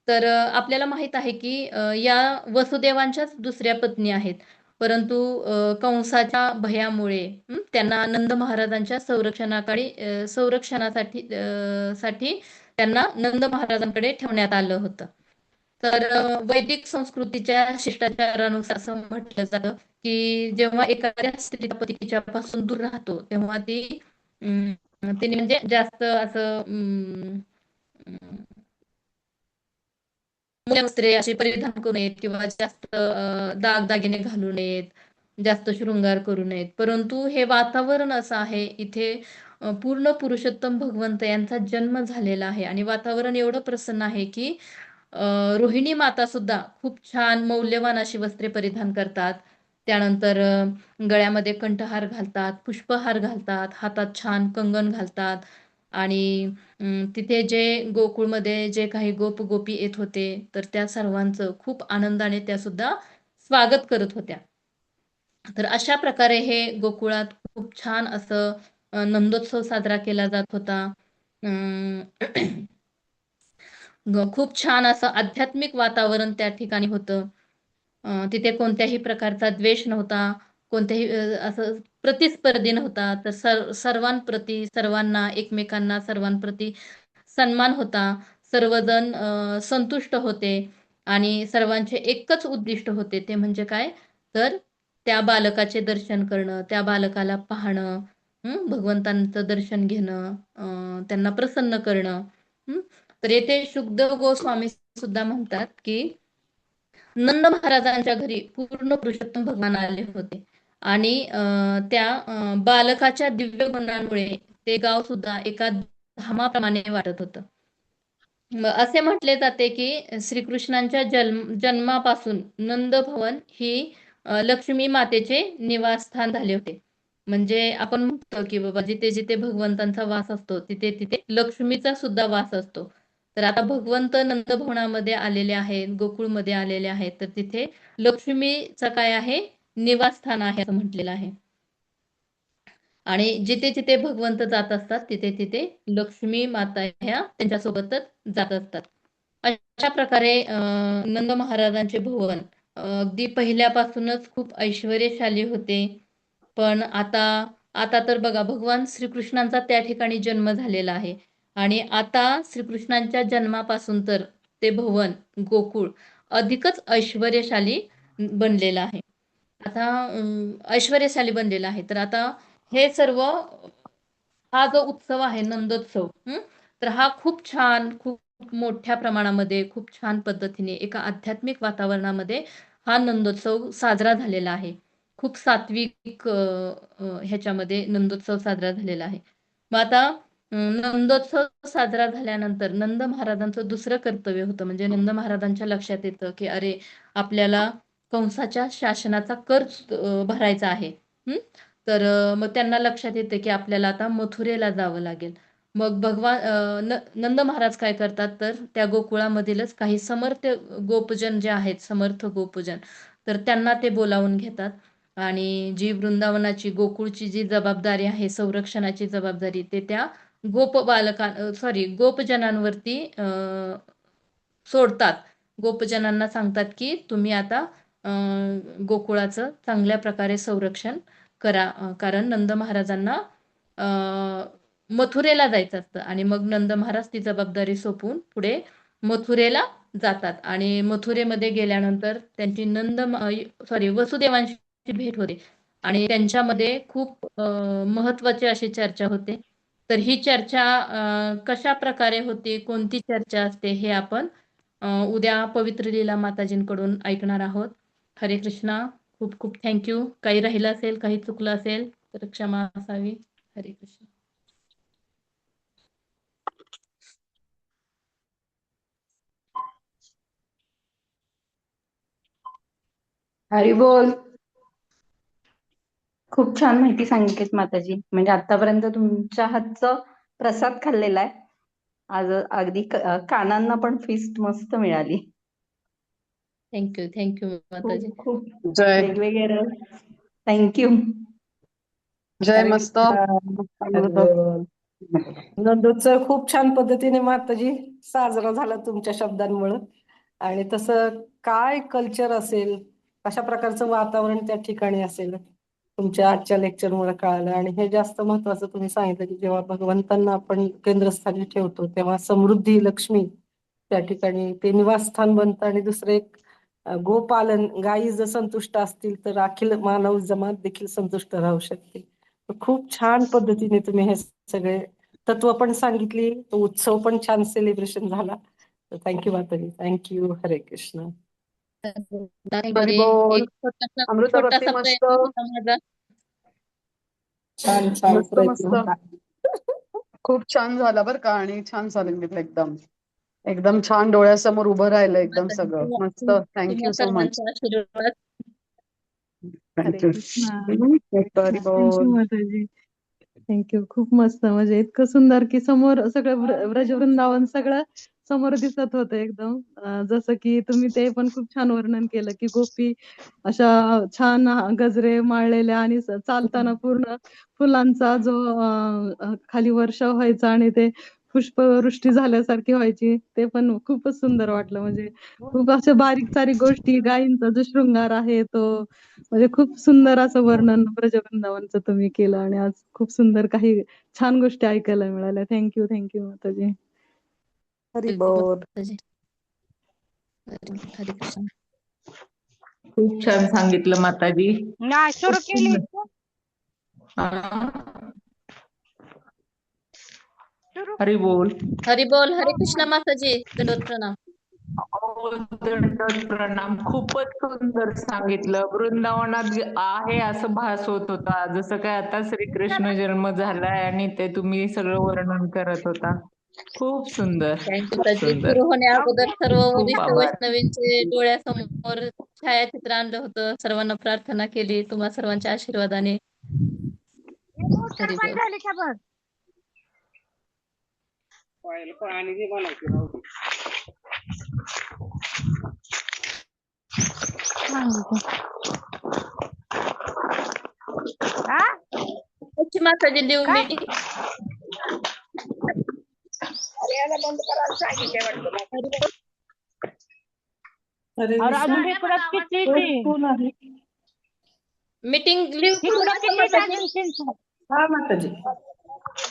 तर आपल्याला माहित आहे की या वसुदेवांच्याच दुसऱ्या पत्नी आहेत. परंतु कंसाच्या भयामुळे त्यांना नंद महाराजांच्या संरक्षणासाठी त्यांना नंद महाराजांकडे ठेवण्यात आलं होतं. तर वैदिक संस्कृतीच्या शिष्टाचारानुसार असं म्हटलं जातं की जेव्हा एखाद्या स्त्री पती तिच्यापासून दूर राहतो तेव्हा तिने म्हणजे जास्त असं वस्त्रे असे परिधान करू नयेत किंवा जास्त दागदागिने घालू नयेत, जास्त शृंगार करू नयेत. परंतु हे वातावरण असं आहे इथे पूर्ण पुरुषोत्तम भगवंत यांचा जन्म झालेला आहे आणि वातावरण एवढं प्रसन्न आहे की रोहिणी माता सुद्धा खूप छान मौल्यवान अशी वस्त्रे परिधान करतात. त्यानंतर गळ्यामध्ये कंठहार घालतात, पुष्पहार घालतात, हातात छान कंगन घालतात आणि तिथे जे गोकुळमध्ये जे काही गोपी येत होते तर त्या सर्वांचं खूप आनंदाने त्या सुद्धा स्वागत करत होत्या. तर अशा प्रकारे हे गोकुळात खूप छान असं नंदोत्सव साजरा केला जात होता. खूप छान असं आध्यात्मिक वातावरण त्या ठिकाणी होतं. तिथे कोणत्याही प्रकारचा द्वेष नव्हता, कोणत्याही असं प्रतिस्पर्धी नव्हता. तर सर्वांप्रती, सर्वांना, एकमेकांना सर्वांप्रती सन्मान होता. सर्वजण संतुष्ट होते आणि सर्वांचे एकच उद्दिष्ट होते, ते म्हणजे काय, तर त्या बालकाचे दर्शन करणं, त्या बालकाला पाहणं, भगवंतांचं दर्शन घेणं, त्यांना प्रसन्न करणं. तर येथे शुकदेव गोस्वामी सुद्धा म्हणतात की नंद महाराजांच्या घरी पूर्ण पुरुषोत्तम भगवान आले होते आणि त्या बालकाच्या दिव्य गुणांमुळे ते गाव सुद्धा एका धामाप्रमाणे वाटत होतं. असे म्हटले जाते की श्रीकृष्णांच्या जन्मापासून नंद भवन ही लक्ष्मी मातेचे निवासस्थान झाले होते. म्हणजे आपण म्हणतो की बाबा जिथे जिथे भगवंतांचा वास असतो तिथे तिथे लक्ष्मीचा सुद्धा वास असतो. तर आता भगवंत नंद भवनामध्ये आलेले आहेत, गोकुळमध्ये आलेले आहेत, तर तिथे लक्ष्मीचं काय आहे, निवासस्थान आहे असं म्हटलेलं आहे. आणि जिथे जिथे भगवंत जात असतात तिथे तिथे लक्ष्मी माता ह्या त्यांच्यासोबतच जात असतात. अशा प्रकारे नंद महाराजांचे भुवन अगदी पहिल्यापासूनच खूप ऐश्वर्यशाली होते. पण आता आता तर बघा भगवान श्रीकृष्णांचा त्या ठिकाणी जन्म झालेला आहे आणि आता श्रीकृष्णांच्या जन्मापासून तर ते भुवन गोकुळ अधिकच ऐश्वर्यशाली बनलेलं आहे. आता ऐश्वर्यशाली बनलेला आहे. तर आता हे सर्व हा जो उत्सव आहे नंदोत्सव, तर हा खूप छान, खूप मोठ्या प्रमाणामध्ये, खूप छान पद्धतीने एका आध्यात्मिक वातावरणामध्ये हा नंदोत्सव साजरा झालेला आहे. खूप सात्विक ह्याच्यामध्ये नंदोत्सव साजरा झालेला आहे. मग आता नंदोत्सव साजरा झाल्यानंतर नंद महाराजांचं दुसरं कर्तव्य होतं. म्हणजे नंद महाराजांच्या लक्षात येतं की अरे आपल्याला कंसाच्या शासनाचा कर भरायचा आहे. हं? तर मग त्यांना लक्षात येतं की आपल्याला आता मथुरेला जावं लागेल. मग भगवान नंद महाराज काय करतात तर त्या गोकुळामधीलच काही समर्थ गोपजन जे आहेत, समर्थ गोपजन, तर त्यांना ते बोलावून घेतात आणि जी वृंदावनाची गोकुळची जी जबाबदारी आहे, संरक्षणाची जबाबदारी, ते त्या गोपजनांवरती सोडतात. गोपजनांना सांगतात की तुम्ही आता गोकुळाचं चांगल्या प्रकारे संरक्षण करा. कारण नंद महाराजांना मथुरेला जायचं असतं आणि मग नंद महाराज ती जबाबदारी सोपवून पुढे मथुरेला जातात आणि मथुरेमध्ये गेल्यानंतर त्यांची वसुदेवांशी भेट होते आणि त्यांच्यामध्ये खूप महत्वाची अशी चर्चा होते. तर ही चर्चा कशा प्रकारे होती, कोणती चर्चा असते, हे आपण उद्या पवित्र लीला माताजींकडून ऐकणार आहोत. हरे कृष्णा. खूप खूप थँक्यू. काही राहिलं असेल, काही चुकलं असेल तर क्षमा असावी. हरे कृष्ण. हरी बोल. खूप छान माहिती सांगितलीत माताजी. म्हणजे आतापर्यंत तुमच्या हातचं प्रसाद खाल्लेला आहे. आज अगदी कानांना पण फिस्ट मस्त मिळाली. थँक्यू माताजी. खूप खूप जय वेगवेगळे रस. थँक्यू. जय मस्त नंदोत्सव खूप छान पद्धतीने माताजी साजरा झाला तुमच्या शब्दांमुळे. आणि तसं काय कल्चर असेल, कशा प्रकारचं वातावरण त्या ठिकाणी असेल, तुमच्या आजच्या लेक्चरमुळे कळालं. आणि हे जास्त महत्वाचं तुम्ही सांगितलं की जेव्हा भगवंतांना आपण केंद्रस्थानी ठेवतो तेव्हा समृद्धी, लक्ष्मी त्या ठिकाणी ते निवासस्थान बनतं. आणि दुसरं एक गोपालन, गायी जर संतुष्ट असतील तर अखिल मानव जमात देखील संतुष्ट राहू शकते. तर खूप छान पद्धतीने तुम्ही हे सगळे तत्व पण सांगितली, तो उत्सव पण छान सेलिब्रेशन झाला. तर थँक्यू माताजी. थँक्यू. हरे कृष्ण. हरी बोल. एक अमृतावरती छोटासा मस्त प्रयत्न होता माझा. छान छान मस्त प्रयत्न मस्त होता. खूप छान झाला बरं का. आणि छान सांगितलं. एकदम एकदम छान डोळ्यासमोर उभं राहिलं एकदम माताजी, सगळं मस्त. तुम्हा थँक्यू सो मच. सर्वांचा आशीर्वाद. हरे थँक्यू. कृष्णा. हरी थँक्यू बोल. माताजी. थँक्यू. खूप मस्त. म्हणजे इतकं सुंदर की समोर सगळं व्रज वृंदावन सगळं समोर दिसत होतं एकदम. जसं की तुम्ही ते पण खूप छान वर्णन केलं की गोपी अशा छान गजरे माळलेल्या आणि चालताना पूर्ण फुलांचा जो खाली वर्षाव व्हायचा आणि ते पुष्पवृष्टी झाल्यासारखी व्हायची, ते पण खूपच सुंदर वाटलं. म्हणजे खूप अशा बारीक सारीक गोष्टी, गायींचा जो शृंगार आहे तो, म्हणजे खूप सुंदर असं वर्णन ब्रजवृंदावनचं तुम्ही केलं. आणि आज खूप सुंदर काही छान गोष्टी ऐकायला मिळाल्या. थँक्यू माताजी. हरी बोल. माताजी. हरे कृष्ण. खूप छान सांगितलं माताजी. नाही सुरू खूप केली. सुंदर. हरी बोल. हरी बोल. हरे कृष्ण माताजी. दंडवत प्रणाम. दंडवत प्रणाम. खूपच सुंदर सांगितलं. वृंदावनात आहे असं भास होत होता, जसं काय आता श्रीकृष्ण जन्म झालाय आणि ते तुम्ही सगळं वर्णन करत होता. खूप सुंदर, थँक्यू खूप ताजी. सुंदर. सुरू होण्या अगोदर सर्व खूप वरिष्ठ आभार. वैष्णवींचे डोळ्यासमोर छायाचित्र आणलं होतं. सर्वांना प्रार्थना केली तुम्हा सर्वांच्या आशीर्वादाने. हरी बोल. झाली का बघ. माताजी लिव्ह काय? मीटिंग. हरे अरे कृष्ण. अजून इकडं किती कोण ती कोण आहे? मीटिंग लिव्ह करू इकडं नका किती माताजी. टायमिंग त्यांचं हा माताजी,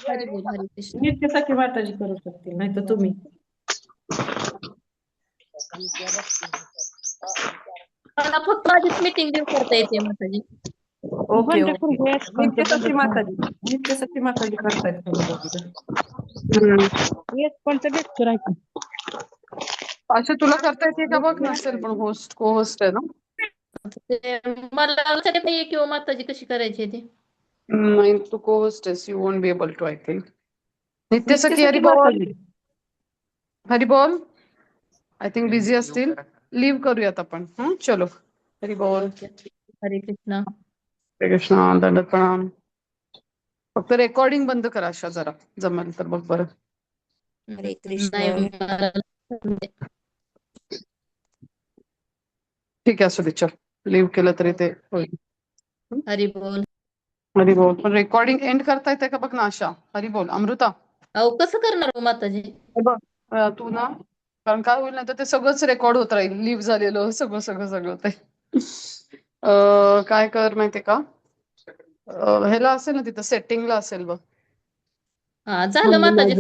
हरी बोल, हरे कृष्ण. नित्यसाठी माताजी करू शकतील, नाही तर तुम्ही. मला फक्त माझीच मीटिंग लिव्ह करता येते माताजी. ओके बंद ओके. करून गॅस कोणतं नित्यसाठी बघत माताजी, नित्यसाठी माताजी करतायत तुम्ही बरोबर. येस कोणतं लेक्चर आहे की? अच्छा, तुला करता येते का बघ, नसेल पण होस्ट को होस्ट आहे ना. ते मला लक्षात नाहीये किंवा माताजी कशी करायची आहे ती. नाही, तू को होस्ट आहेस, you won't be able to, I think. Nitya Sakhi, नित्यसाठी हरी बोल. माताजी. हरी बोल. आय थिंक बिझी असतील, लिव्ह करूयात आपण. चलो, हरी बोल. ओके. हरे कृष्ण. हरे कृष्ण, दंडवत प्रणाम. फक्त रेकॉर्डिंग बंद करा अशा, जरा जमेल तर बघ बरं. हरे कृष्ण. नाही मला ठीक आहे, असू दे, चल. लिव्ह केलं तरी ते होईल. हरी बोल. हरी बोल. पण रेकॉर्डिंग एंड करता येते का बघ ना आशा. हरी बोल. अमृता, अहो कसं करणार हो माताजी? हे बघ, तू ना, कारण काय होईल ना, तर ते सगळंच रेकॉर्ड होत राहील, लिव्ह झालेलं सगळं सगळं सगळं ते. काय कर माहितीये का, ह्याला असेल ना तिथं, सेटिंगला असेल बघ. हा झालं माताजी.